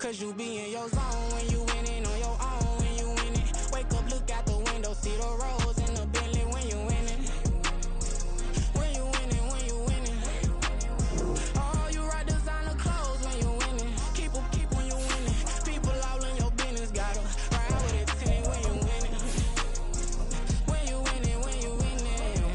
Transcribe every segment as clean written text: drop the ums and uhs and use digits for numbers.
Cause you be in your zone when you winning on your own when you winning. Wake up, look out the window, see the roads in the Bentley when you winning. When you winning, when you winning. Oh, you rock designer clothes when you winning. Keep when you winning. People all in your business, gotta ride with it tinted when you winning. When you winning, when you winning.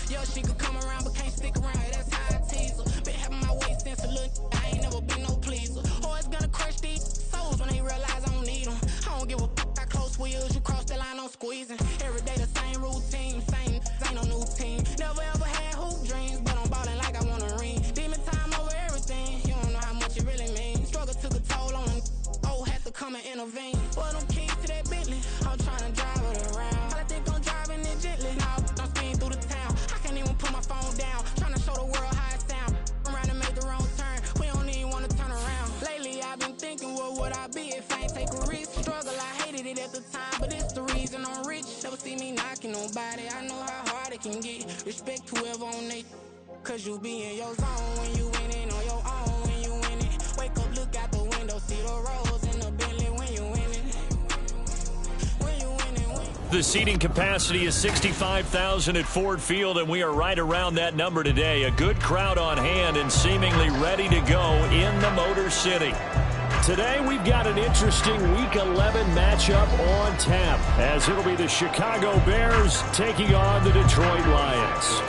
Yo, she could come around but can't stick around. That's how I tease her. Been having my way since a little. I ain't never been no pleaser. Always gonna crush these souls when they realize I don't need them. I don't give a fuck how close wheels. You cross the line, I'm squeezing. Every day the same routine, same ain't no new team. Never ever had hoop dreams, but I'm ballin' like I want a ring. Demon time over everything. You don't know how much it really means. Struggle took a toll on them. Oh, had to come and intervene. Boy, them keys to that Bentley. I'm trying to drive it around. I think I'm driving it gently. Now I'm speeding through the town. I can't even put my phone down. Trying to show the world how it sound. Around and make the wrong turn. We don't even want to turn around. Lately I've been thinking, what would I be if I ain't take a risk? Struggle, I hated it at the time, but it's the reason I'm rich. Never see me knocking nobody. I know how hard it can get. Respect whoever on they. Cause you be in your zone when you winning on your own when you winning. Wake up, look out the window, see the roads in the Bentley when you winning. When you winning, when you... The seating capacity is 65,000 at Ford Field, and we are right around that number today. A good crowd on hand and seemingly ready to go in the Motor City. Today we've got an interesting Week 11 matchup on tap, as it'll be the Chicago Bears taking on the Detroit Lions.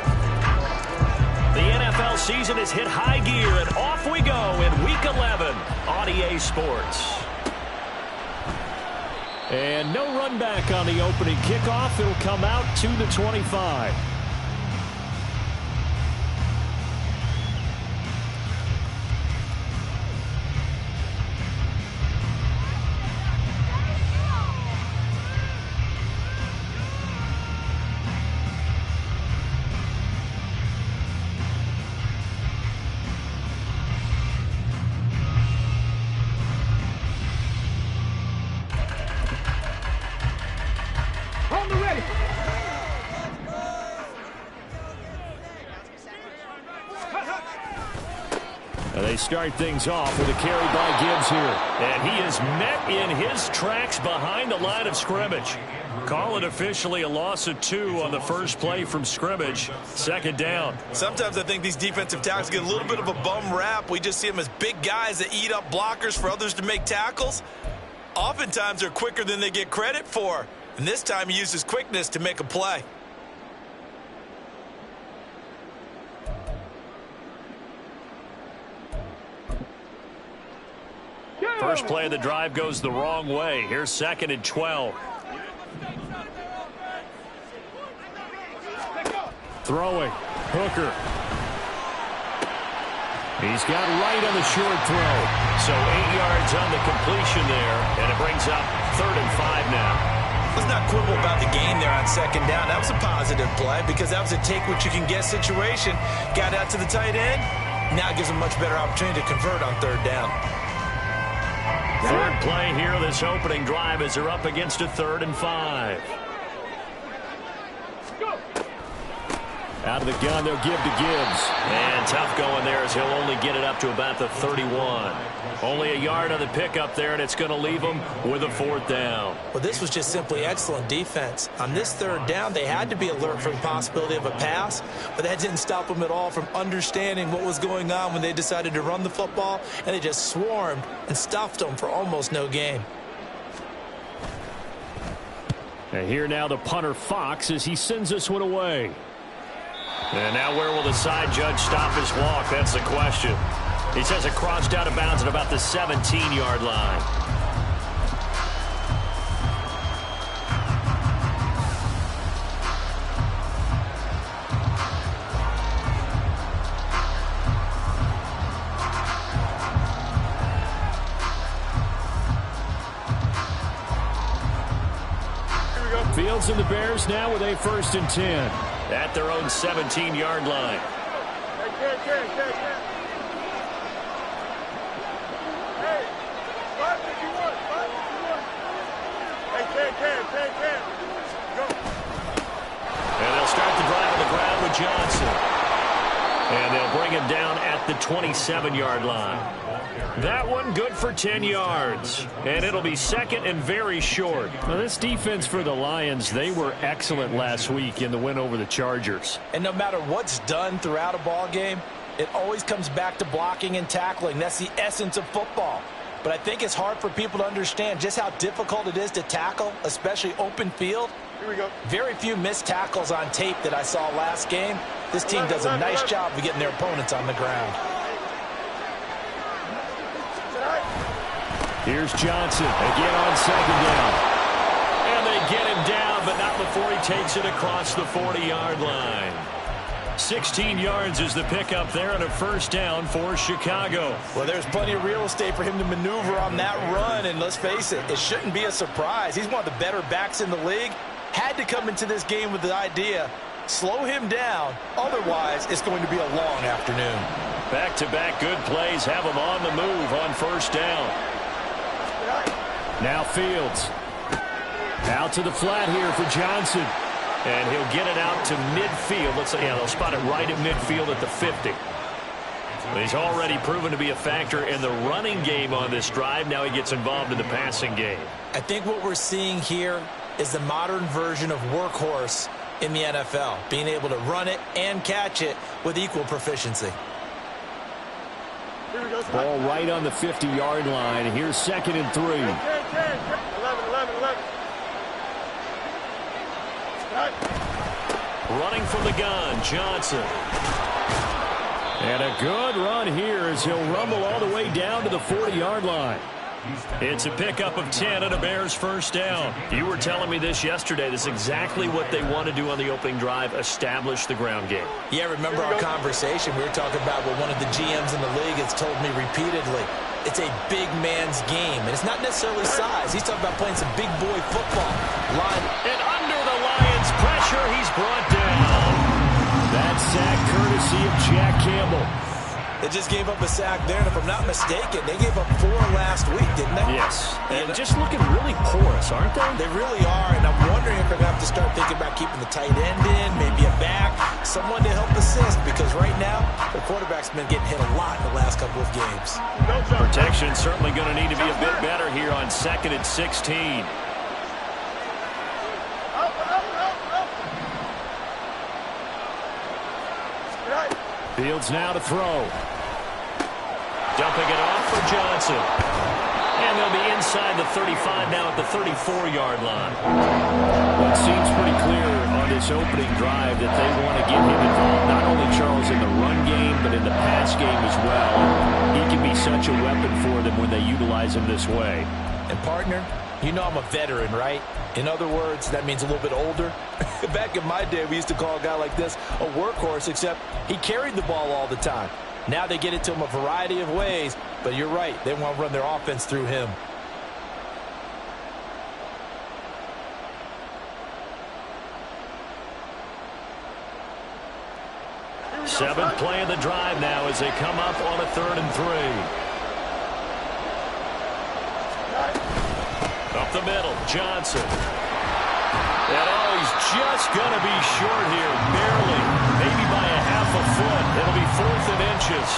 The NFL season has hit high gear, and off we go in Week 11 on EA Sports. And no run back on the opening kickoff. It'll come out to the 25. They start things off with a carry by Gibbs here. And he is met in his tracks behind the line of scrimmage. Call it officially a loss of 2 on the first play from scrimmage. Second down. Sometimes I think these defensive tackles get a little bit of a bum rap. We just see them as big guys that eat up blockers for others to make tackles. Oftentimes they're quicker than they get credit for. And this time he used his quickness to make a play. First play of the drive goes the wrong way. Here's 2nd and 12. Throwing. Hooker. He's got right on the short throw. So 8 yards on the completion there, and it brings up 3rd and 5 now. Let's not quibble about the gain there on 2nd down. That was a positive play because that was a take-what-you-can-get situation. Got out to the tight end. Now it gives him a much better opportunity to convert on 3rd down. Third play here, this opening drive, as they're up against a 3rd and 5. Out of the gun, they'll give to Gibbs. And tough going there as he'll only get it up to about the 31. Only a yard on the pickup there, and it's going to leave him with a 4th down. Well, this was just simply excellent defense. On this 3rd down, they had to be alert for the possibility of a pass, but that didn't stop them at all from understanding what was going on when they decided to run the football, and they just swarmed and stuffed them for almost no gain. And here now the punter Fox as he sends this one away. And now where will the side judge stop his walk? That's the question. He says it crossed out of bounds at about the 17-yard line. Fields and the Bears now with a 1st and 10. At their own 17-yard line. And they'll start the drive on the ground with Johnson. And they'll bring him down at the 27-yard line. That one good for 10 yards. And it'll be second and very short. Now, this defense for the Lions, they were excellent last week in the win over the Chargers. And no matter what's done throughout a ball game, it always comes back to blocking and tackling. That's the essence of football. But I think it's hard for people to understand just how difficult it is to tackle, especially open field. Here we go. Very few missed tackles on tape that I saw last game. This team does a nice job of getting their opponents on the ground. Here's Johnson again on second down. And they get him down, but not before he takes it across the 40-yard line. 16 yards is the pickup there and a first down for Chicago. Well, there's plenty of real estate for him to maneuver on that run, and let's face it, it shouldn't be a surprise. He's one of the better backs in the league. Had to come into this game with the idea, slow him down, otherwise it's going to be a long afternoon. Back-to-back good plays have him on the move on first down. Now Fields. Out to the flat here for Johnson. And he'll get it out to midfield. Let's say, yeah, they'll spot it right at midfield at the 50. He's already proven to be a factor in the running game on this drive. Now he gets involved in the passing game. I think what we're seeing here is the modern version of workhorse in the NFL, being able to run it and catch it with equal proficiency. Ball right on the 50-yard line. Here's second and 3. 11. Running from the gun, Johnson. And a good run here as he'll rumble all the way down to the 40-yard line. It's a pickup of 10 and a Bears first down. You were telling me this yesterday. This is exactly what they want to do on the opening drive, establish the ground game. Yeah, remember our conversation? We were talking about what one of the GMs in the league has told me repeatedly. It's a big man's game, and it's not necessarily size. He's talking about playing some big boy football. And under the Lions' pressure, he's brought down. That sack courtesy of Jack Campbell. They just gave up a sack there, and if I'm not mistaken, they gave up 4 last week, didn't they? Yes. And just looking really porous, aren't they? They really are, and I'm wondering if they're going to have to start thinking about keeping the tight end in, maybe a back, someone to help assist, because right now, the quarterback's been getting hit a lot in the last couple of games. Protection's certainly going to need to be a bit better here on 2nd and 16. Fields now to throw. Dumping it off for Johnson. And they'll be inside the 35 now at the 34-yard line. Well, it seems pretty clear on this opening drive that they want to get him involved, not only, Charles, in the run game, but in the pass game as well. He can be such a weapon for them when they utilize him this way. And, partner, you know I'm a veteran, right? In other words, that means a little bit older. Back in my day, we used to call a guy like this a workhorse, except he carried the ball all the time. Now they get it to him a variety of ways, but you're right. They want to run their offense through him. Seventh play of the drive now as they come up on a 3rd and 3. Up the middle, Johnson. And he's just going to be short here, barely, maybe by a half a foot. It'll be 4th and inches.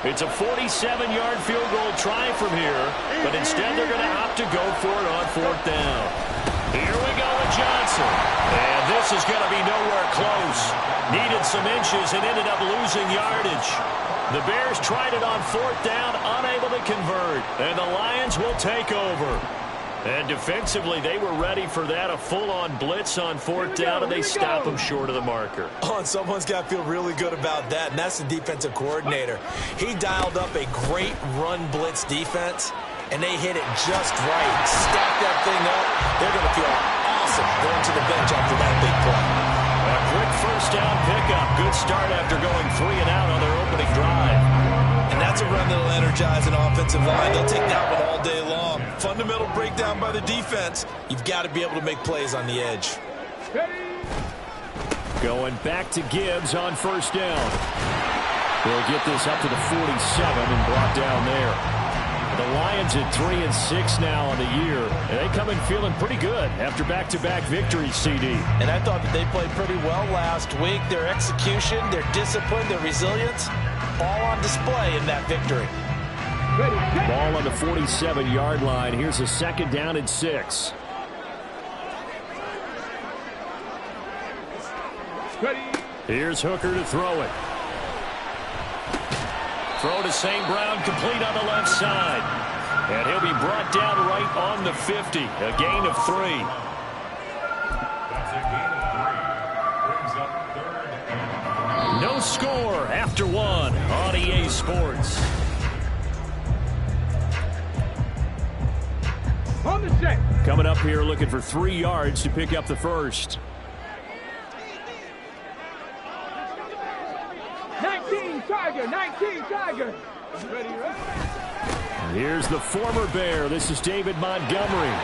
It's a 47-yard field goal try from here, but instead they're going to opt to go for it on 4th down. Here we go with Johnson. And this is going to be nowhere close. Needed some inches and ended up losing yardage. The Bears tried it on 4th down, unable to convert. And the Lions will take over. And defensively, they were ready for that, a full-on blitz on 4th down, and they stop them short of the marker. Oh, and someone's got to feel really good about that, and that's the defensive coordinator. He dialed up a great run blitz defense, and they hit it just right. Stack that thing up. They're going to feel awesome going to the bench after that big play. A quick first down pickup. Good start after going 3 and out on their opening drive. And that's a run that'll energize an offensive line. They'll take that one all day long. Fundamental breakdown by the defense. You've got to be able to make plays on the edge. Going back to Gibbs on first down. They'll get this up to the 47 and brought down there. The Lions at 3-6 now on the year. And they come in feeling pretty good after back-to-back victories, CD. And I thought that they played pretty well last week. Their execution, their discipline, their resilience, all on display in that victory. Ball on the 47-yard line. Here's a second down and 6. Here's Hooker to throw it. Throw to St. Brown, complete on the left side. And he'll be brought down right on the 50. A gain of 3. That's a gain of 3. Brings up third. No score after 1 on EA Sports. On the set. Coming up here looking for 3 yards to pick up the first. 19 Tiger. Ready, right? Here's the former Bear. This is David Montgomery.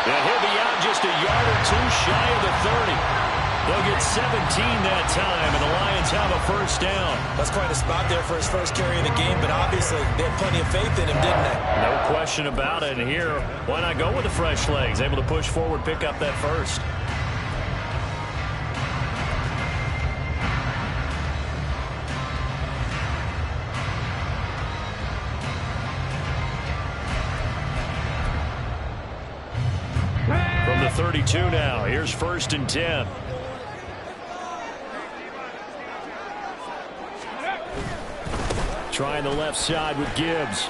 And he'll be out just a yard or 2 shy of the 30. They'll get 17 that time, and the Lions have a first down. That's quite a spot there for his first carry of the game, but obviously they had plenty of faith in him, didn't they? No question about it. And here, why not go with the fresh legs? Able to push forward, pick up that first. From the 32 now, here's 1st and 10. Trying the left side with Gibbs.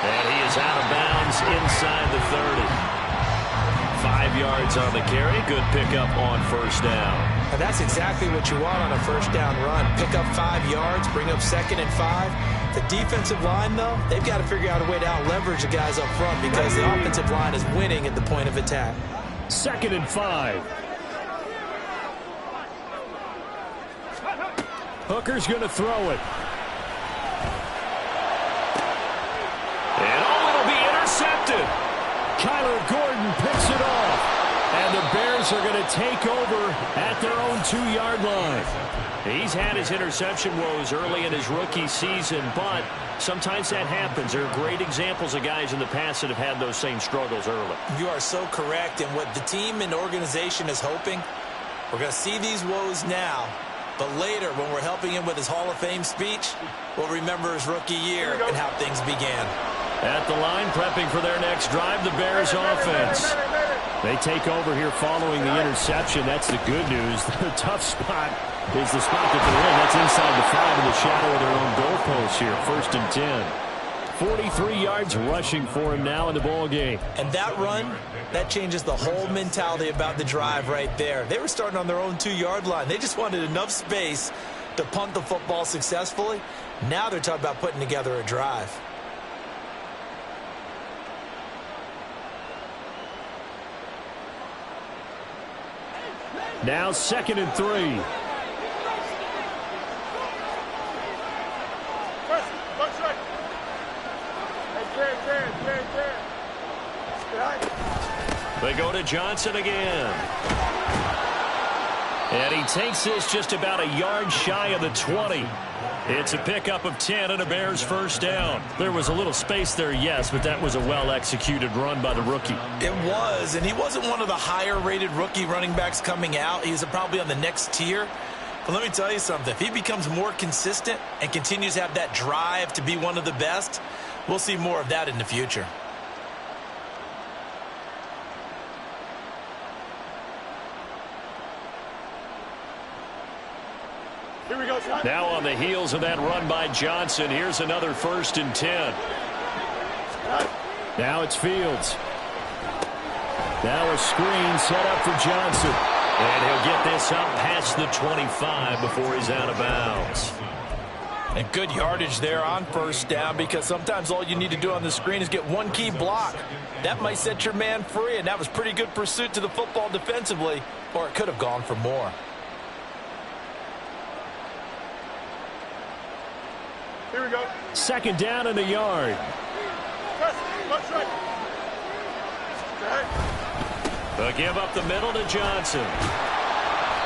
And he is out of bounds inside the 30. 5 yards on the carry. Good pickup on first down. And that's exactly what you want on a first down run. Pick up 5 yards, bring up 2nd and 5. The defensive line, though, they've got to figure out a way to out-leverage the guys up front because the offensive line is winning at the point of attack. 2nd and 5. Hooker's going to throw it. And it'll be intercepted. Kyler Gordon picks it off. And the Bears are going to take over at their own 2-yard line. He's had his interception woes early in his rookie season, but sometimes that happens. There are great examples of guys in the past that have had those same struggles early. You are so correct. And what the team and organization is hoping, we're going to see these woes now, but later when we're helping him with his Hall of Fame speech, we'll remember his rookie year and how things began. At the line, prepping for their next drive, the Bears offense. They take over here following the interception. That's the good news. The tough spot is the spot that they're in. That's inside the 5 in the shadow of their own goalpost here. 1st and 10. 43 yards rushing for him now in the ball game. And that run, that changes the whole mentality about the drive right there. They were starting on their own 2-yard line. They just wanted enough space to punt the football successfully. Now they're talking about putting together a drive. Now 2nd and 3. They go to Johnson again. And he takes this just about a yard shy of the 20. It's a pickup of 10 and a Bears first down. There was a little space there, yes, but that was a well-executed run by the rookie. It was, and he wasn't one of the higher-rated rookie running backs coming out. He's probably on the next tier. But let me tell you something. If he becomes more consistent and continues to have that drive to be one of the best, we'll see more of that in the future. Here we go, son. Now on the heels of that run by Johnson, here's another 1st and 10. Now it's Fields. Now a screen set up for Johnson. And he'll get this up past the 25 before he's out of bounds. And good yardage there on first down because sometimes all you need to do on the screen is get one key block. That might set your man free, and that was pretty good pursuit to the football defensively, or it could have gone for more. Here we go. 2nd down and a yard. Press. Left side. They'll give up the middle to Johnson.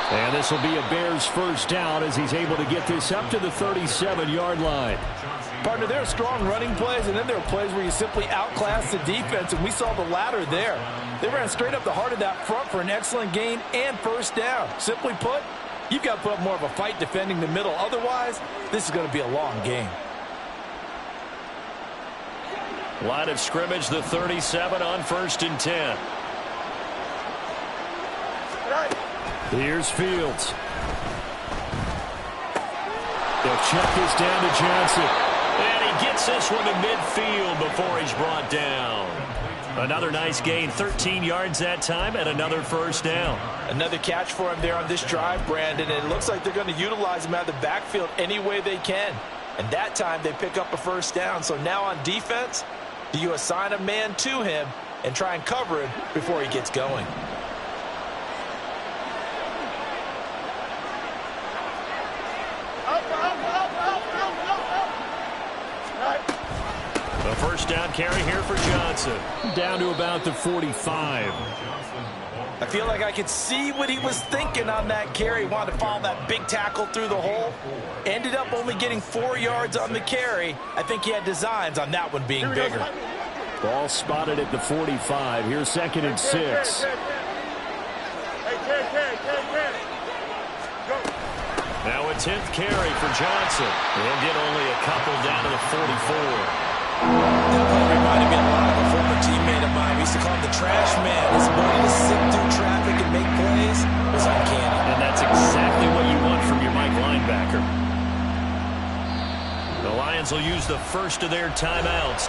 And this will be a Bears first down as he's able to get this up to the 37-yard line. Partner, there are strong running plays, and then there are plays where you simply outclass the defense, and we saw the latter there. They ran straight up the heart of that front for an excellent gain and first down. Simply put, you've got to put up more of a fight defending the middle. Otherwise, this is going to be a long game. Line of scrimmage, the 37 on 1st and 10. Here's Fields. They'll check this down to Johnson. And he gets this one to midfield before he's brought down. Another nice gain, 13 yards that time, and another first down. Another catch for him there on this drive, Brandon, and it looks like they're going to utilize him out of the backfield any way they can. And that time they pick up a first down. So now on defense, do you assign a man to him and try and cover him before he gets going? The first down carry here for Johnson. Down to about the 45. I feel like I could see what he was thinking on that carry. Wanted to follow that big tackle through the hole. Ended up only getting 4 yards on the carry. I think he had designs on that one being bigger. Ball spotted at the 45. Here's 2nd and 6. Now a 10th carry for Johnson. He'll get only a couple down to the 44. Definitely reminded me a lot of a former teammate of mine. We used to call him the trash man. His ability to sit through traffic and make plays was uncanny. And that's exactly what you want from your Mike linebacker. The Lions will use the first of their timeouts.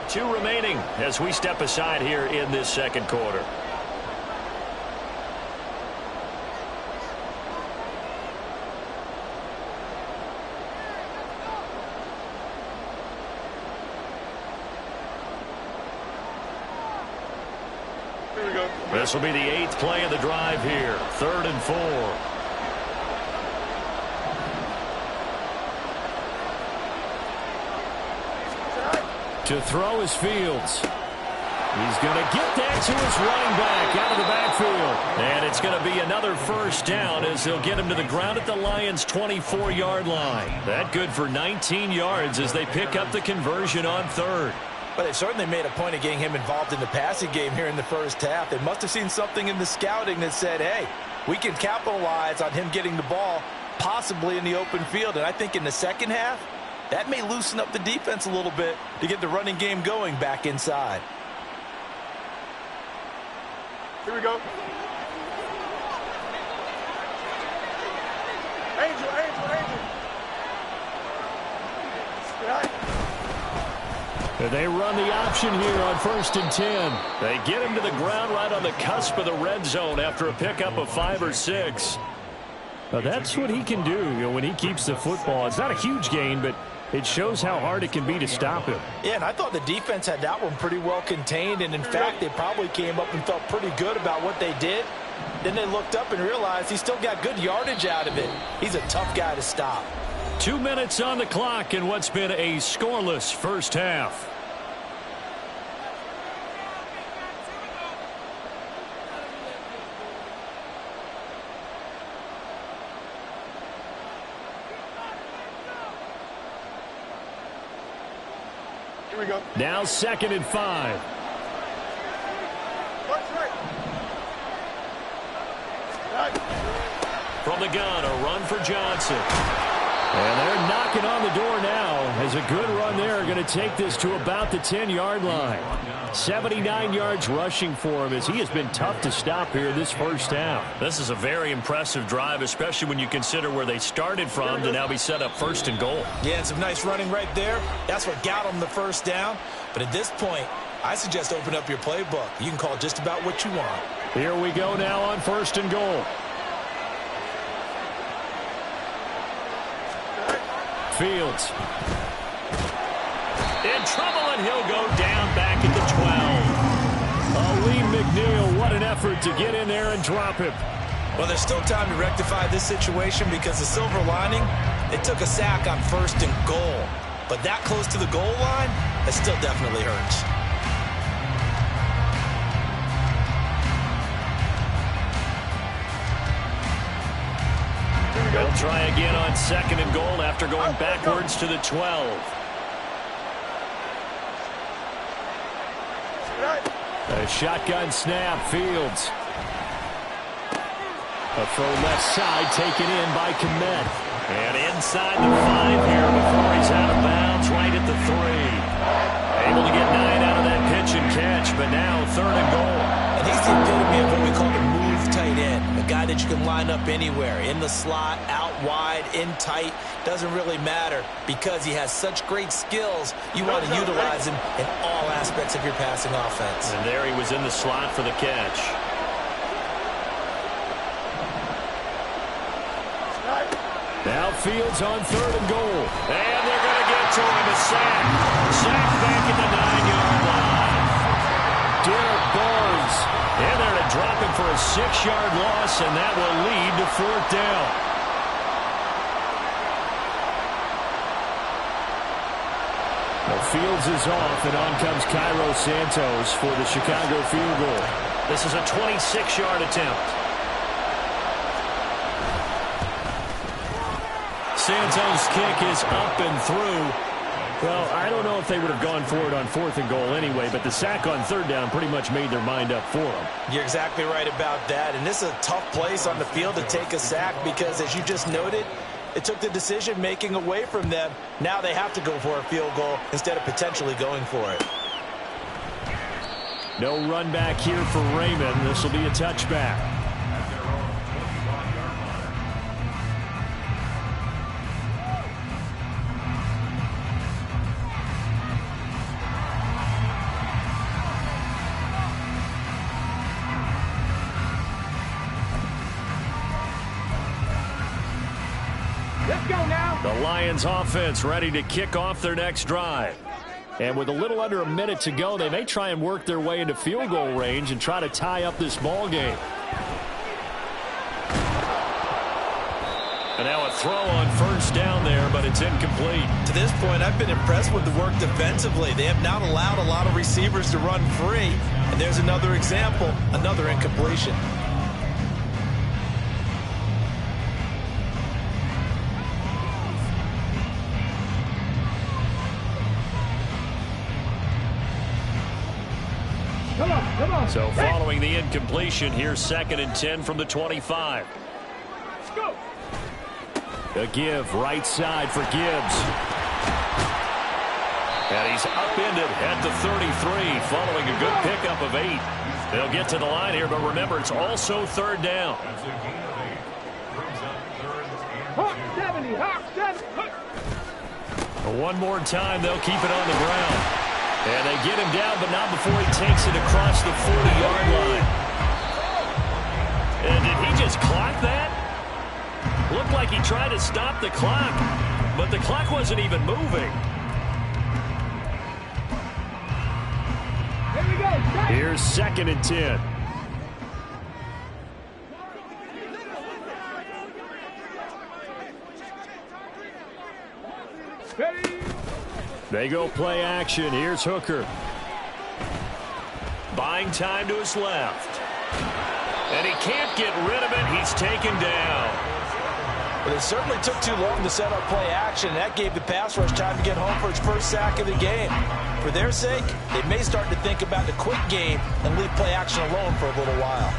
Two remaining as we step aside here in this second quarter. Here we go. This will be the 8th play of the drive here. 3rd and 4. To throw is Fields. He's going to get that to his running back out of the backfield. And it's going to be another first down as they'll get him to the ground at the Lions' 24-yard line. That good for 19 yards as they pick up the conversion on 3rd. But they certainly made a point of getting him involved in the passing game here in the first half. They must have seen something in the scouting that said, hey, we can capitalize on him getting the ball possibly in the open field. And I think in the second half, that may loosen up the defense a little bit to get the running game going back inside. Here we go. Angel. They run the option here on 1st and 10. They get him to the ground right on the cusp of the red zone after a pickup of 5 or 6. Now that's what he can do, when he keeps the football. It's not a huge gain, but it shows how hard it can be to stop him. Yeah, and I thought the defense had that one pretty well contained, and in fact, they probably came up and felt pretty good about what they did. Then they looked up and realized he still got good yardage out of it. He's a tough guy to stop. 2 minutes on the clock in what's been a scoreless first half. Here we go. Now 2nd and 5. Right. From the gun, a run for Johnson. And they're knocking on the door now as a good run there going to take this to about the 10-yard line. 79 yards rushing for him as he has been tough to stop here this first half. This is a very impressive drive, especially when you consider where they started from to now be set up 1st and goal. Yeah, and some nice running right there. That's what got them the first down. But at this point, I suggest open up your playbook. You can call just about what you want. Here we go now on 1st and goal. Fields. In trouble, and he'll go down back at the 12. Lee McNeil, what an effort to get in there and drop him. Well, there's still time to rectify this situation because the silver lining, they took a sack on 1st and goal. But that close to the goal line, it still definitely hurts. They'll try again on 2nd and goal after going backwards to the 12. A shotgun snap, Fields. A throw left side taken in by Kmet. And inside the 5 here before he's out of bounds, right at the 3. Able to get 9 out of that pitch and catch, but now 3rd and goal. And he's the epitome of what we call the move tight end. A guy that you can line up anywhere, in the slot, out wide, in tight. Doesn't really matter because he has such great skills. You want to utilize him in all aspects of your passing offense. And there he was in the slot for the catch. Now Fields on 3rd and goal. And they're going to get to him. A sack. Sack back at the 9-yard line. Derek Barnes in there to drop him for a 6-yard loss, and that will lead to 4th down. Well, Fields is off, and on comes Cairo Santos for the Chicago field goal. This is a 26-yard attempt. Santos' kick is up and through. Well, I don't know if they would have gone for it on 4th and goal anyway, but the sack on 3rd down pretty much made their mind up for them. You're exactly right about that, and this is a tough place on the field to take a sack because, as you just noted, it took the decision-making away from them. Now they have to go for a field goal instead of potentially going for it. No run back here for Raymond. This will be a touchback. The Lions offense ready to kick off their next drive. And with a little under a minute to go, they may try and work their way into field goal range and try to tie up this ball game. And now a throw on 1st down there, but it's incomplete. To this point, I've been impressed with the work defensively. They have not allowed a lot of receivers to run free. And there's another example, another incompletion. So following the incompletion, here's 2nd and 10 from the 25. Let's go. A give right side for Gibbs. And he's upended at the 33 following a good pickup of 8. They'll get to the line here, but remember, it's also 3rd down. Hawk 70, Hawk 70. One more time, they'll keep it on the ground. And they get him down, but not before he takes it across the 40-yard line. And did he just clock that? Looked like he tried to stop the clock, but the clock wasn't even moving. Here we go. Here's 2nd and 10. Ready. They go play action. Here's Hooker. Buying time to his left. And he can't get rid of it. He's taken down. But it certainly took too long to set up play action. That gave the pass rush time to get home for its first sack of the game. For their sake, they may start to think about the quick game and leave play action alone for a little while.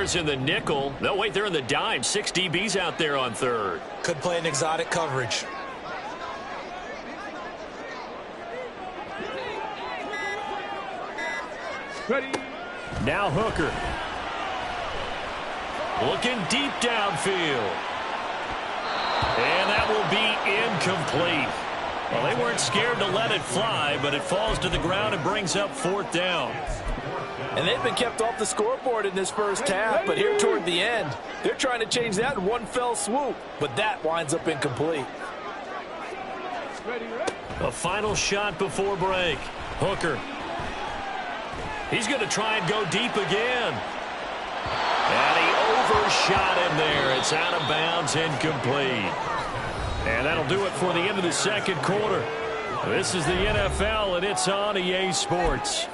Bears in the nickel. No, wait, they're in the dime. 6 DBs out there on third. Could play an exotic coverage. Ready. Now Hooker. Looking deep downfield. And that will be incomplete. Well, they weren't scared to let it fly, but it falls to the ground and brings up 4th down. And they've been kept off the scoreboard in this first half, but here toward the end, they're trying to change that in one fell swoop, but that winds up incomplete. Ready, ready. A final shot before break. Hooker. He's going to try and go deep again. And he overshot him there. It's out of bounds, incomplete. And that'll do it for the end of the second quarter. This is the NFL, and it's on EA Sports.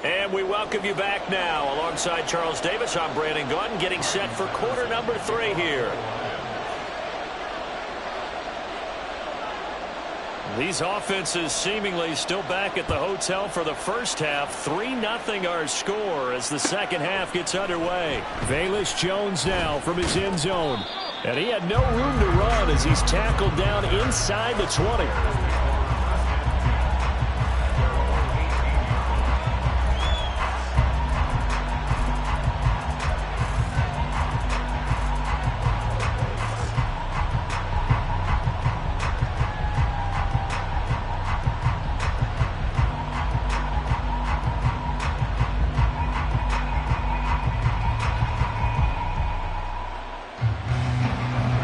And we welcome you back now. Alongside Charles Davis, I'm Brandon Gaudin, getting set for quarter number 3 here. These offenses seemingly still back at the hotel for the first half. 3-0 our score as the second half gets underway. Velus Jones now from his end zone. And he had no room to run as he's tackled down inside the 20.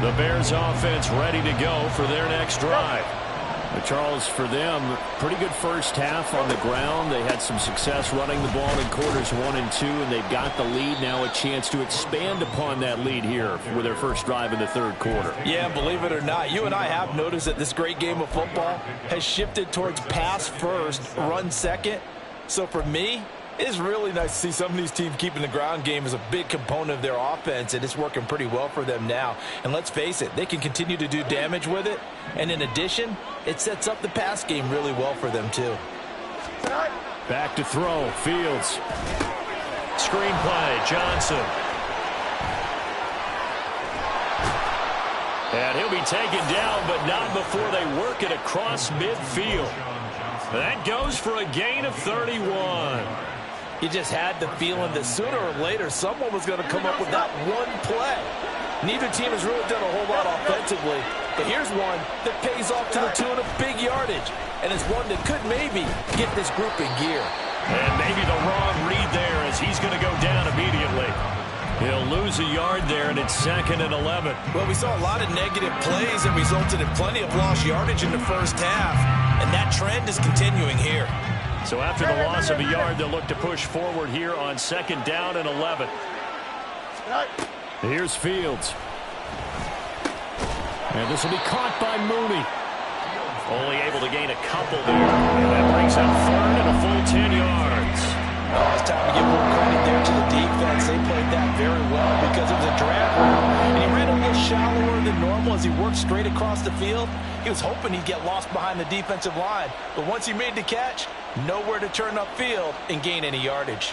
The Bears offense ready to go for their next drive. But Charles, for them, pretty good first half on the ground. They had some success running the ball in quarters 1 and 2, and they've got the lead. Now a chance to expand upon that lead here with their first drive in the third quarter. Yeah, believe it or not, you and I have noticed that this great game of football has shifted towards pass first, run second. So for me, it's really nice to see some of these teams keeping the ground game as a big component of their offense, and it's working pretty well for them now. And let's face it, they can continue to do damage with it. And in addition, it sets up the pass game really well for them too. Back to throw, Fields. Screen play, Johnson. And he'll be taken down, but not before they work it across midfield. That goes for a gain of 31. You just had the feeling that sooner or later someone was going to come up with that one play. Neither team has really done a whole lot offensively, but here's one that pays off to the tune of big yardage, and it's one that could maybe get this group in gear. And maybe the wrong read there as he's going to go down immediately. He'll lose a yard there, and it's 2nd and 11. Well, we saw a lot of negative plays that resulted in plenty of lost yardage in the first half, and that trend is continuing here. So after the loss of a yard, they'll look to push forward here on 2nd down and 11. Here's Fields. And this will be caught by Mooney. Only able to gain a couple there. And that brings up 3rd and a full 10 yards. Oh, it's time to give more credit there to the defense. They played that very well because it was a drag route. And he ran a little shallower than normal as he worked straight across the field. He was hoping he'd get lost behind the defensive line. But once he made the catch, nowhere to turn upfield and gain any yardage.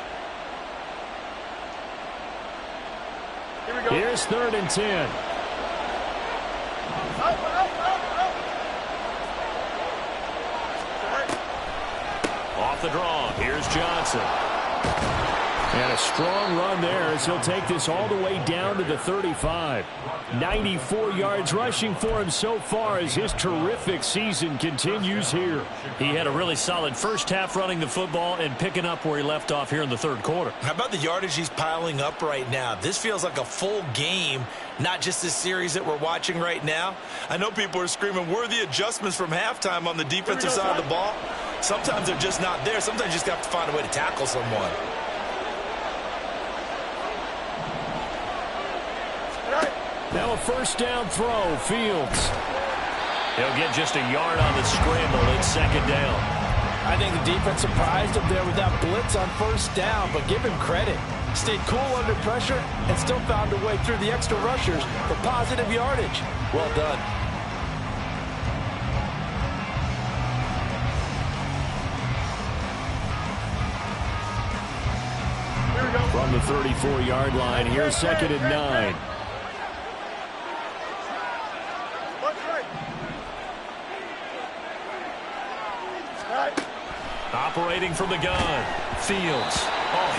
Here we go. Here's 3rd and 10. Off the draw, here's Johnson. And a strong run there as he'll take this all the way down to the 35. 94 yards rushing for him so far as his terrific season continues here. He had a really solid first half running the football and picking up where he left off here in the third quarter. How about the yardage he's piling up right now? This feels like a full game, not just this series that we're watching right now. I know people are screaming, worthy adjustments from halftime on the defensive side of the ball. Sometimes they're just not there. Sometimes you just have to find a way to tackle someone. Now a first down throw, Fields. He'll get just a yard on the scramble. It's second down. I think the defense surprised him there with that blitz on first down, but give him credit. Stayed cool under pressure and still found a way through the extra rushers for positive yardage. Well done. From the 34-yard line, here's second and 9. Operating from the gun. Fields.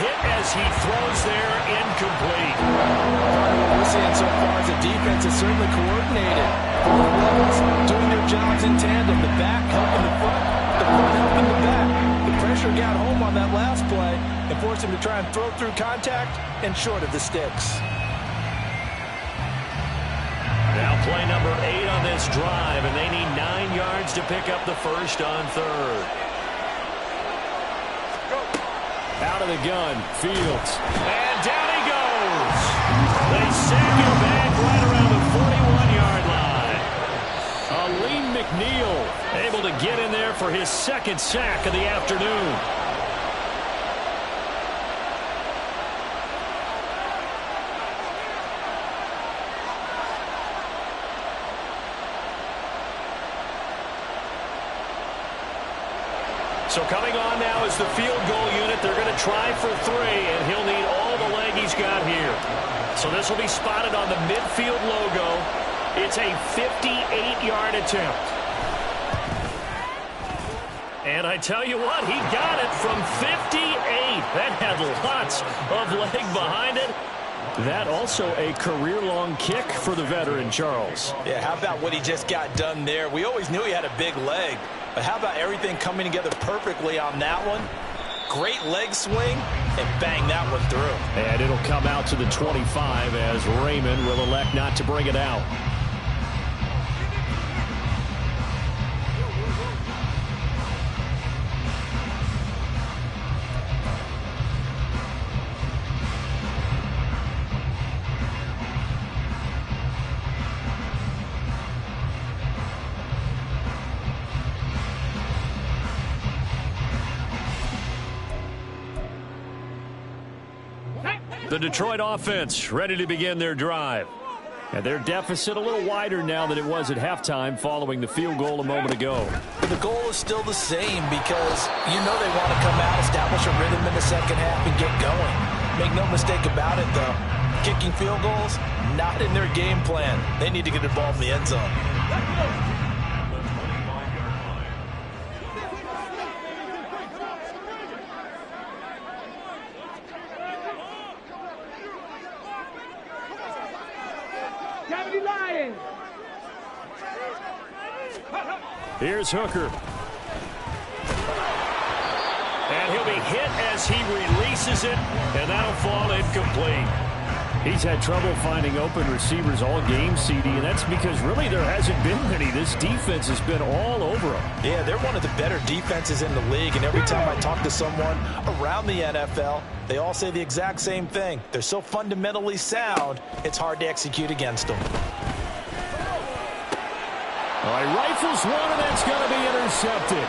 Hit as he throws there, incomplete. What we're seeing so far is the defense is certainly coordinated. Both levels doing their jobs in tandem. The back helping the front helping the back. The pressure got home on that last play and forced him to try and throw through contact and short of the sticks. Now play number 8 on this drive, and they need 9 yards to pick up the first on third. Out of the gun, Fields. And down he goes. They sack him back right around the 41-yard line. Aleem McNeil able to get in there for his second sack of the afternoon. So coming on now is the field goal unit. They're going to try for 3, and he'll need all the leg he's got here. So this will be spotted on the midfield logo. It's a 58-yard attempt. And I tell you what, he got it from 58. That had lots of leg behind it. That also a career-long kick for the veteran, Charles. Yeah, how about what he just got done there? We always knew he had a big leg. But how about everything coming together perfectly on that one? Great leg swing, and bang that one through. And it'll come out to the 25 as Raymond will elect not to bring it out. The Detroit offense ready to begin their drive. And their deficit a little wider now than it was at halftime following the field goal a moment ago. But the goal is still the same because you know they want to come out, establish a rhythm in the second half, and get going. Make no mistake about it, though. Kicking field goals, not in their game plan. They need to get involved in the end zone. Here's Hooker. And he'll be hit as he releases it, and that'll fall incomplete. He's had trouble finding open receivers all game, CD, and that's because really there hasn't been many. This defense has been all over them. Yeah, they're one of the better defenses in the league, and every time I talk to someone around the NFL, they all say the exact same thing. They're so fundamentally sound, it's hard to execute against them. All right, rifles one, and that's going to be intercepted.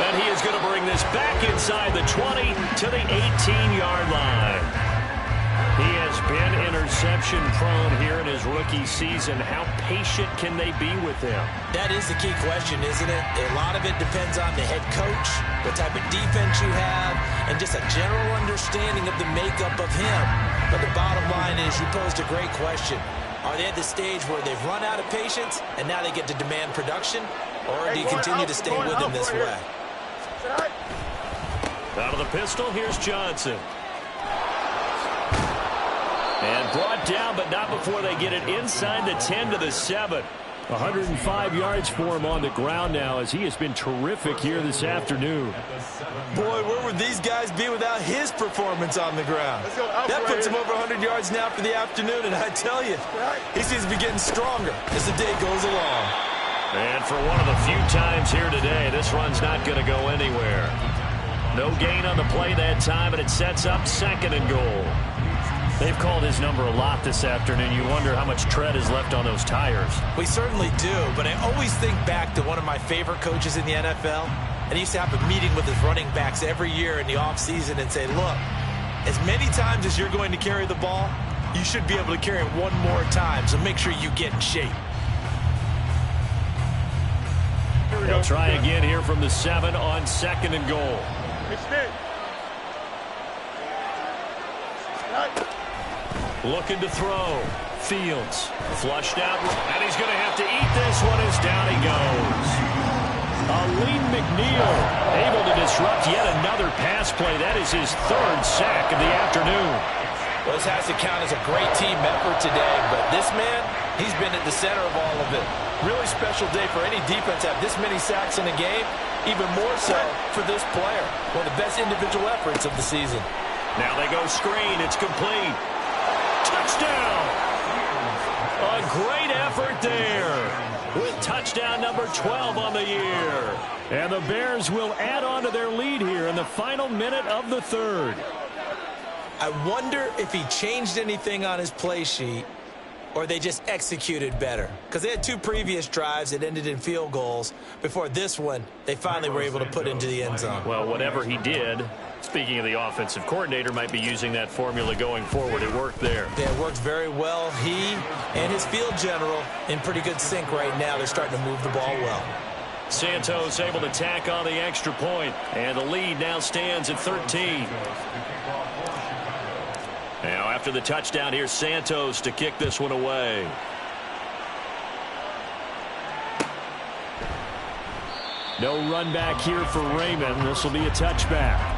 And he is going to bring this back inside the 20 to the 18-yard line. He has been interception-prone here in his rookie season. How patient can they be with him? That is the key question, isn't it? A lot of it depends on the head coach, what type of defense you have, and just a general understanding of the makeup of him. But the bottom line is you posed a great question. Are they at the stage where they've run out of patience and now they get to demand production? Or do you continue to stay with them this way? Out of the pistol, here's Johnson. And brought down, but not before they get it inside the 10 to the 7. 105 yards for him on the ground now as he has been terrific here this afternoon. Boy, where would these guys be without his performance on the ground? That puts him over 100 yards now for the afternoon, and I tell you, he seems to be getting stronger as the day goes along. And for one of the few times here today, this run's not going to go anywhere. No gain on the play that time, and it sets up second and goal. They've called his number a lot this afternoon. You wonder how much tread is left on those tires. We certainly do, but I always think back to one of my favorite coaches in the NFL. And he used to have a meeting with his running backs every year in the offseason and say, look, as many times as you're going to carry the ball, you should be able to carry it one more time, so make sure you get in shape. They'll try again here from the 7 on 2nd and goal. Looking to throw. Fields flushed out, and he's going to have to eat this one as down he goes. Aleem McNeil able to disrupt yet another pass play. That is his 3rd sack of the afternoon. Well, this has to count as a great team effort today, but this man, he's been at the center of all of it. Really special day for any defense to have this many sacks in a game, even more so for this player. One of the best individual efforts of the season. Now they go screen. It's complete. Touchdown! A great effort there with touchdown number 12 on the year. And the Bears will add on to their lead here in the final minute of the 3rd. I wonder if he changed anything on his play sheet or they just executed better. Because they had 2 previous drives that ended in field goals. Before this one, they finally were able to put into the end zone. Well, whatever he did, speaking of the offensive coordinator, might be using that formula going forward. It worked there. Yeah, it worked very well. He and his field general in pretty good sync right now. They're starting to move the ball well. Santos able to tack on the extra point, and the lead now stands at 13. Now, after the touchdown, here's Santos to kick this one away. No run back here for Raymond. This will be a touchback.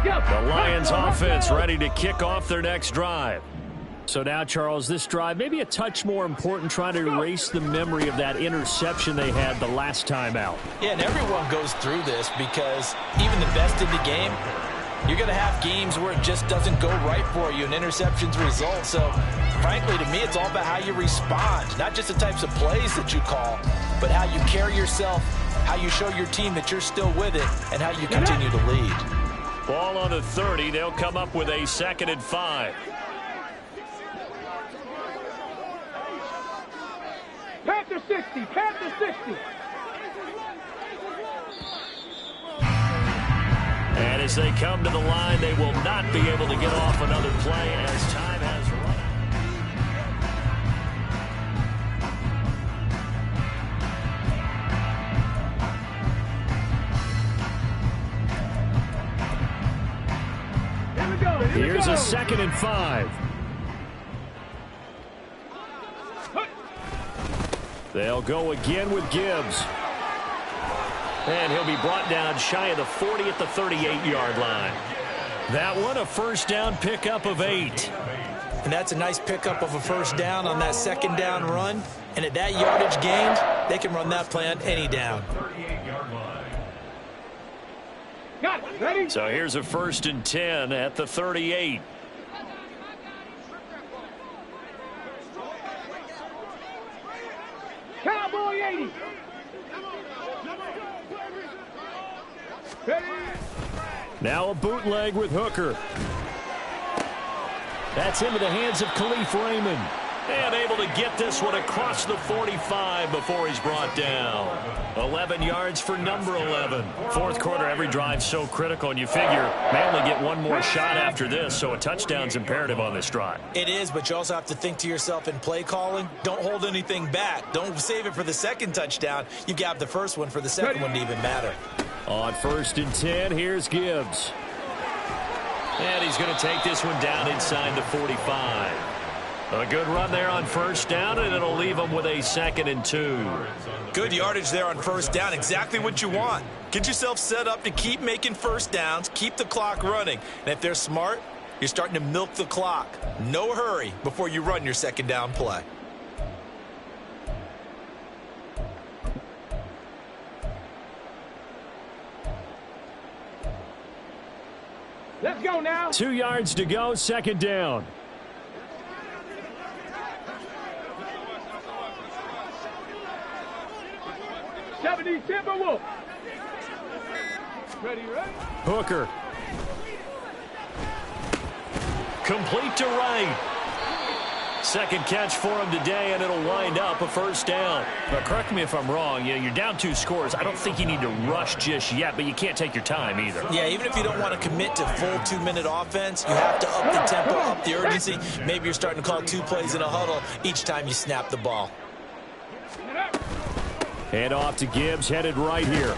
The Lions offense ready to kick off their next drive. So now, Charles, this drive maybe a touch more important, trying to erase the memory of that interception they had the last time out. Yeah, and everyone goes through this because even the best in the game, you're going to have games where it just doesn't go right for you and interceptions result. So, frankly, to me, it's all about how you respond, not just the types of plays that you call, but how you carry yourself, how you show your team that you're still with it, and how you continue to lead. Ball on the 30. They'll come up with a 2nd and 5. Panther 60, Panther 60. And as they come to the line, they will not be able to get off another play as time has run. Here's a 2nd and 5. They'll go again with Gibbs. And he'll be brought down shy of the 40 at the 38-yard line. That one, a first down pickup of 8. And that's a nice pickup of a first down on that 2nd down run. And at that yardage gained, they can run that play on any down. Got it. Ready? So here's a 1st and 10 at the 38. Cowboy 80. Ready? Now a bootleg with Hooker. That's into the hands of Khalif Raymond. And able to get this one across the 45 before he's brought down. 11 yards for number 11. 4th quarter, every drive so critical, and you figure may only get one more shot after this, so a touchdown's imperative on this drive. It is, but you also have to think to yourself in play calling, don't hold anything back. Don't save it for the 2nd touchdown. You got the first one for the 2nd one to even matter. On 1st and 10, here's Gibbs. And he's going to take this one down inside the 45. A good run there on 1st down, and it'll leave them with a 2nd and 2. Good yardage there on 1st down. Exactly what you want. Get yourself set up to keep making 1st downs, keep the clock running. And if they're smart, you're starting to milk the clock. No hurry before you run your 2nd down play. Let's go now. 2 yards to go, second down. Timberwolf. Ready? Hooker. Complete to right. Second catch for him today, and it'll wind up a first down. But correct me if I'm wrong. You're down 2 scores. I don't think you need to rush just yet, but you can't take your time either. Yeah, even if you don't want to commit to full 2-minute offense, you have to up the tempo, up the urgency. Maybe you're starting to call 2 plays in a huddle each time you snap the ball. Hand off to Gibbs, headed right here.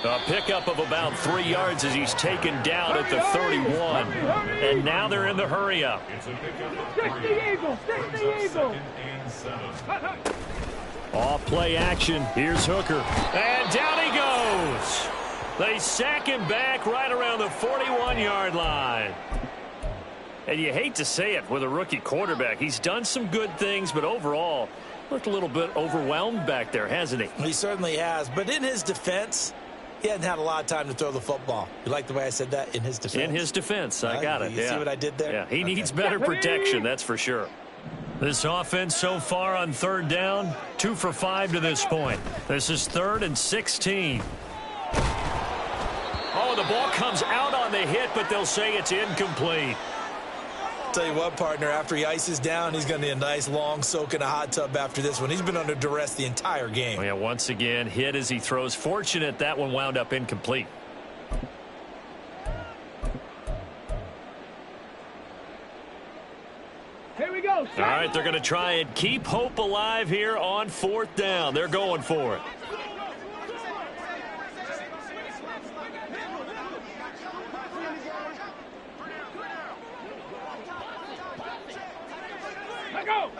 A pickup of about 3 yards as he's taken down at the 31. And now they're in the hurry-up. 60 Eagles, 60 Eagles. Off play action. Here's Hooker. And down he goes. They sack him back right around the 41-yard line. And you hate to say it with a rookie quarterback. He's done some good things, but overall, looked a little bit overwhelmed back there, hasn't he? He certainly has. But in his defense, he hasn't had a lot of time to throw the football. You like the way I said that? In his defense? In his defense. I got it. You see what I did there? Yeah, he needs better protection, that's for sure. This offense so far on third down, 2 for 5 to this point. This is 3rd and 16. Oh, the ball comes out on the hit, but they'll say it's incomplete. Tell you what, partner, after he ices down, he's going to need a nice long soak in a hot tub after this one. He's been under duress the entire game. Oh, yeah, once again, hit as he throws. Fortunate that one wound up incomplete. Here we go. All right, they're going to try and keep hope alive here on 4th down. They're going for it. Go.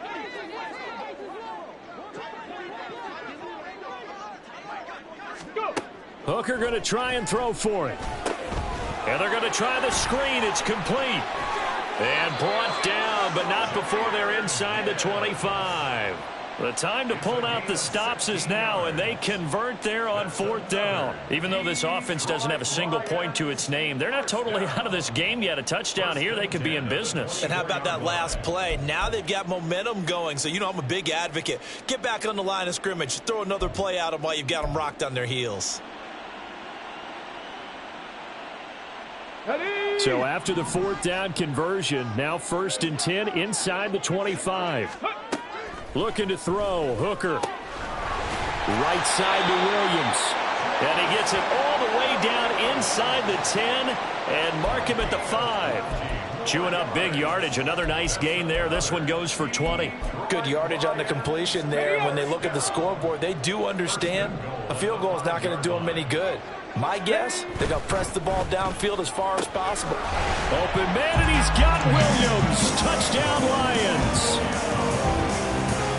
Go. Hooker going to try and throw for it. And they're going to try the screen. It's complete. And brought down, but not before they're inside the 25. The time to pull out the stops is now, and they convert there on 4th down. Even though this offense doesn't have a single point to its name, they're not totally out of this game yet. A touchdown here, they could be in business. And how about that last play? Now they've got momentum going, so you know I'm a big advocate. Get back on the line of scrimmage. Throw another play at them while you've got them rocked on their heels. So after the 4th down conversion, now 1st and 10 inside the 25. Looking to throw, Hooker. Right side to Williams. And he gets it all the way down inside the 10 and mark him at the 5. Chewing up big yardage. Another nice gain there. This one goes for 20. Good yardage on the completion there. When they look at the scoreboard, they do understand a field goal is not going to do them any good. My guess, they're going to press the ball downfield as far as possible. Open man, and he's got Williams. Touchdown, Lions.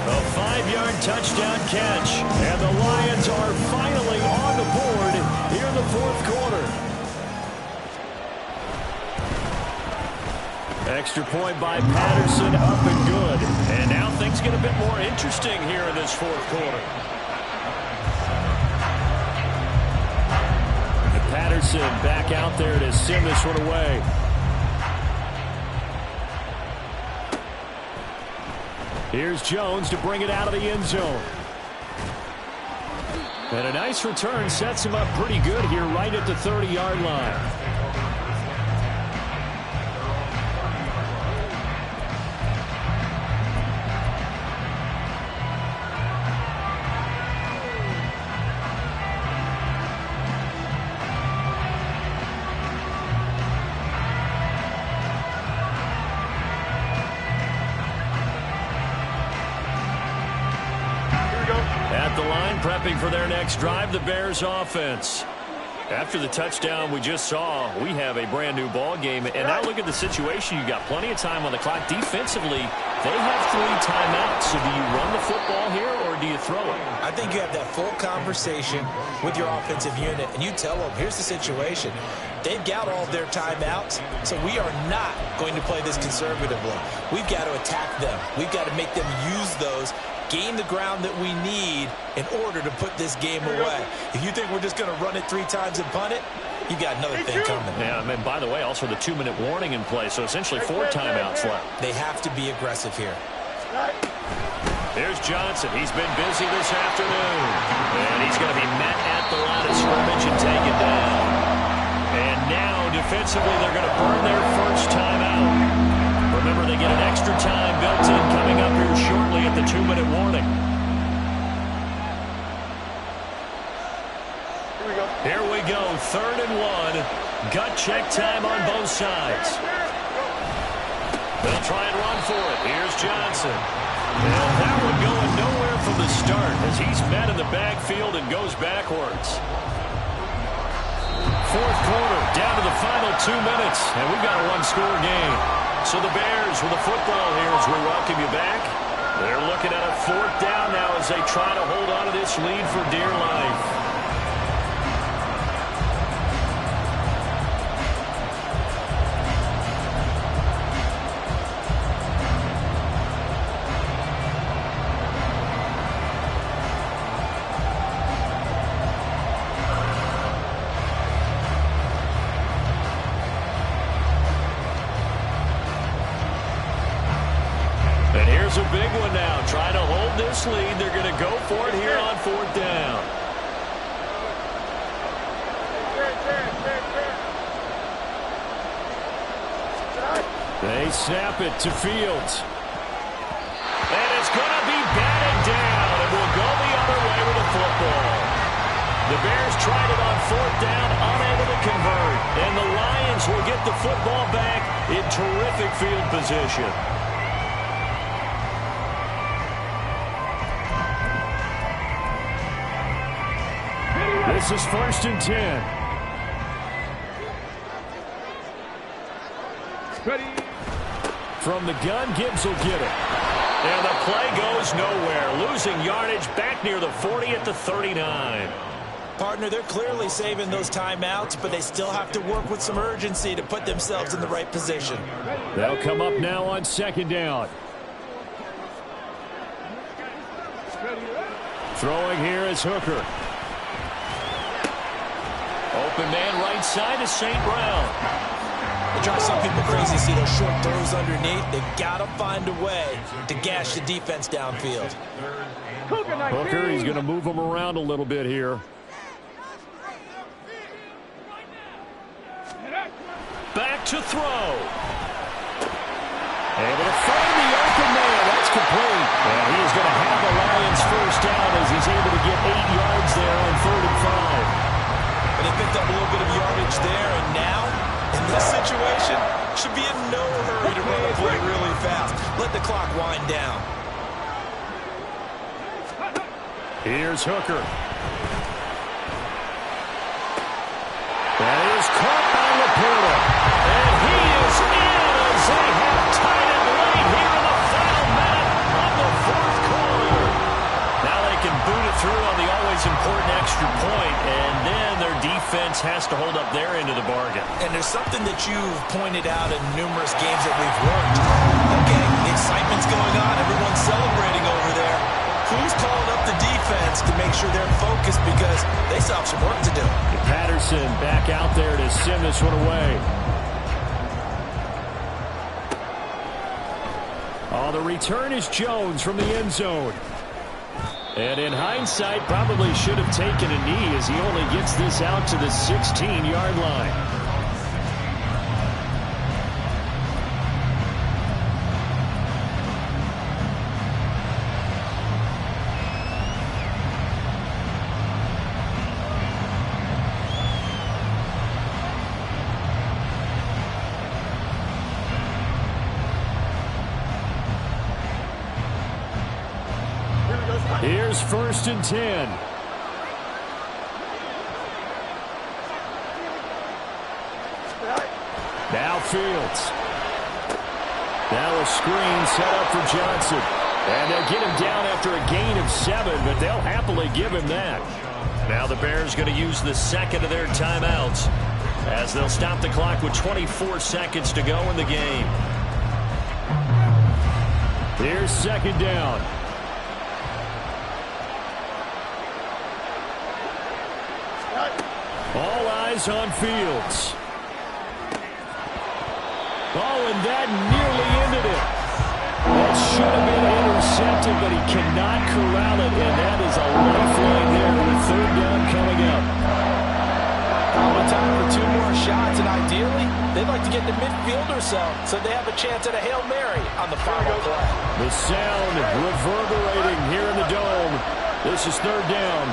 A 5-yard touchdown catch. And the Lions are finally on the board here in the 4th quarter. Extra point by Patterson, up and good. And now things get a bit more interesting here in this 4th quarter. Patterson back out there to send this one away. Here's Jones to bring it out of the end zone. And a nice return sets him up pretty good here right at the 30-yard line. Prepping for their next drive, the Bears offense. After the touchdown we just saw, we have a brand new ball game. And now look at the situation. You've got plenty of time on the clock. Defensively, they have 3 timeouts. So do you run the football here or do you throw it? I think you have that full conversation with your offensive unit, and you tell them, here's the situation. They've got all their timeouts, so we are not going to play this conservatively. We've got to attack them. We've got to make them use those, gain the ground that we need in order to put this game away. If you think we're just going to run it 3 times and punt it, you got another thing coming. Yeah, and by the way, also the 2-minute warning in play, so essentially 4 timeouts left. They have to be aggressive here. Here's Johnson. He's been busy this afternoon. And he's going to be met at the line of scrimmage and taken down. And now, defensively, they're going to burn their first timeout. Remember, they get an extra time built in coming up here shortly at the 2-minute warning. Here we go, 3rd and 1. Gut check time on both sides. They'll try and run for it. Here's Johnson. And that one going nowhere from the start as he's met in the backfield and goes backwards. 4th quarter, down to the final 2 minutes, and we've got a 1-score game. So the Bears with the football here as we welcome you back. They're looking at a 4th down now as they try to hold on to this lead for dear life. A big one now. Trying to hold this lead. They're going to go for it here on 4th down. They snap it to Fields. And it's going to be batted down. And we'll go the other way with the football. The Bears tried it on 4th down, unable to convert. And the Lions will get the football back in terrific field position. This is 1st and 10. Ready. From the gun, Gibbs will get it. And the play goes nowhere. Losing yardage back near the 40 at the 39. Partner, they're clearly saving those timeouts, but they still have to work with some urgency to put themselves in the right position. They'll come up now on 2nd down. Throwing here is Hooker. Open man right side is St. Brown. It drives some people crazy to see those short throws underneath. They've got to find a way to gash the defense downfield. Hooker, he's going to move him around a little bit here. Back to throw. Able to find the open man. That's complete. And he is going to have the Lions first down as he's able to get 8 yards there on 3rd and 5. They picked up a little bit of yardage there, and now, in this situation, should be in no hurry to run a play really fast. Let the clock wind down. Here's Hooker. That is caught by Laporta. And he is in as they have tied it late here in the final minute of the 4th quarter. Now they can boot it through on the always important extra point, and then their defense has to hold up their end of the bargain. And there's something that you've pointed out in numerous games that we've worked. Okay, the excitement's going on. Everyone's celebrating over there. Who's calling up the defense to make sure they're focused because they still have some work to do? Patterson back out there to send this one away. Oh, the return is Jones from the end zone. And in hindsight, probably should have taken a knee as he only gets this out to the 16-yard line. Here's 1st and 10. Now Fields. Now a screen set up for Johnson. And they'll get him down after a gain of 7, but they'll happily give him that. Now the Bears going to use the second of their timeouts as they'll stop the clock with 24 seconds to go in the game. Here's 2nd down. All eyes eyes on Fields. Oh, and that nearly ended it. That should have been intercepted, but he cannot corral it, and that is a lifeline there with third down coming up. Probably time for 2 more shots, and ideally, they'd like to get to midfield or so they have a chance at a Hail Mary on the final play. The sound reverberating here in the Dome. This is third down.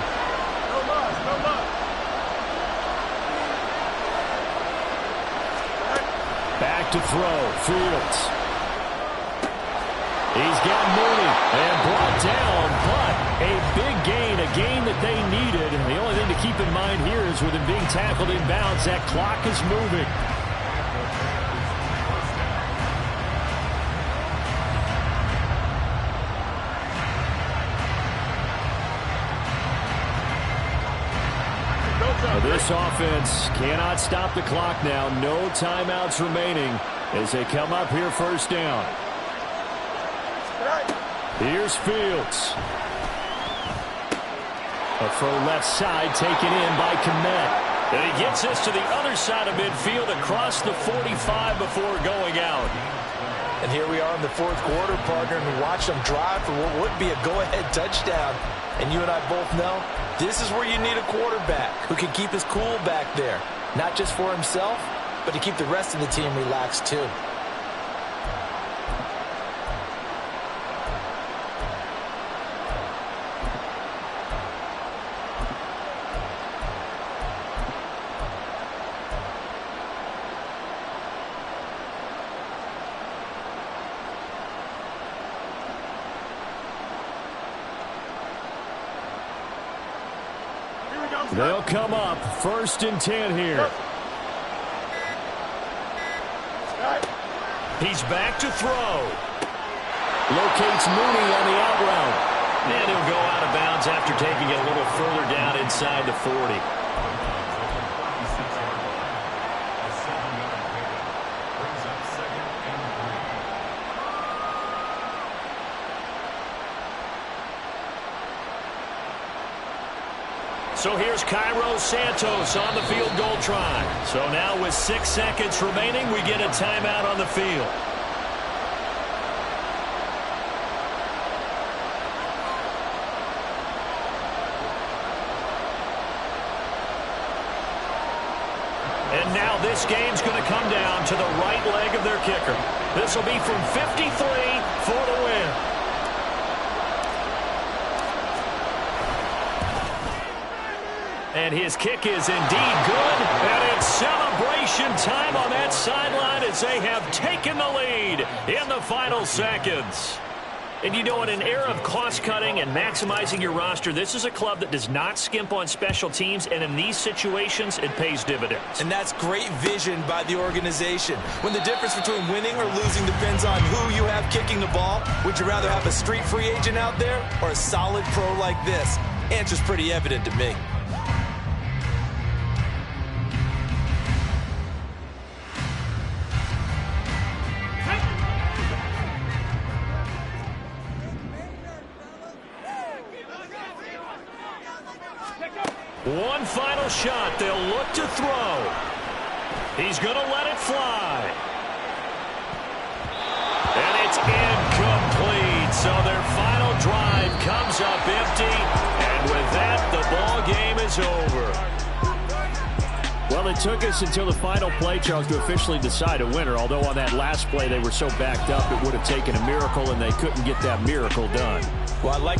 Back to throw, Fields. He's got Mooney and brought down, but a big gain, a gain that they needed. The only thing to keep in mind here is with him being tackled inbounds, that clock is moving. This offense cannot stop the clock now. No timeouts remaining as they come up here first down. Here's Fields. A throw left side taken in by Kmet. And he gets this to the other side of midfield across the 45 before going out. And here we are in the fourth quarter, partner, and watch them drive for what would be a go-ahead touchdown. And you and I both know this is where you need a quarterback who can keep his cool back there. Not just for himself, but to keep the rest of the team relaxed too. They'll come up first and 10 here. He's back to throw. Locates Mooney on the out route. And he'll go out of bounds after taking it a little further down inside the 40. So here's Cairo Santos on the field goal try. So now with 6 seconds remaining, we get a timeout on the field. And now this game's going to come down to the right leg of their kicker. This will be from 53 for the win. And his kick is indeed good. And it's celebration time on that sideline as they have taken the lead in the final seconds. And you know, in an era of cost-cutting and maximizing your roster, this is a club that does not skimp on special teams, and in these situations, it pays dividends. And that's great vision by the organization. When the difference between winning or losing depends on who you have kicking the ball, would you rather have a street free agent out there or a solid pro like this? Answer's pretty evident to me. One final shot. They'll look to throw. He's going to let it fly. And it's incomplete. So their final drive comes up empty. And with that, the ball game is over. Well, it took us until the final play, Charles, to officially decide a winner. Although on that last play they were so backed up, it would have taken a miracle, and they couldn't get that miracle done. Well, I like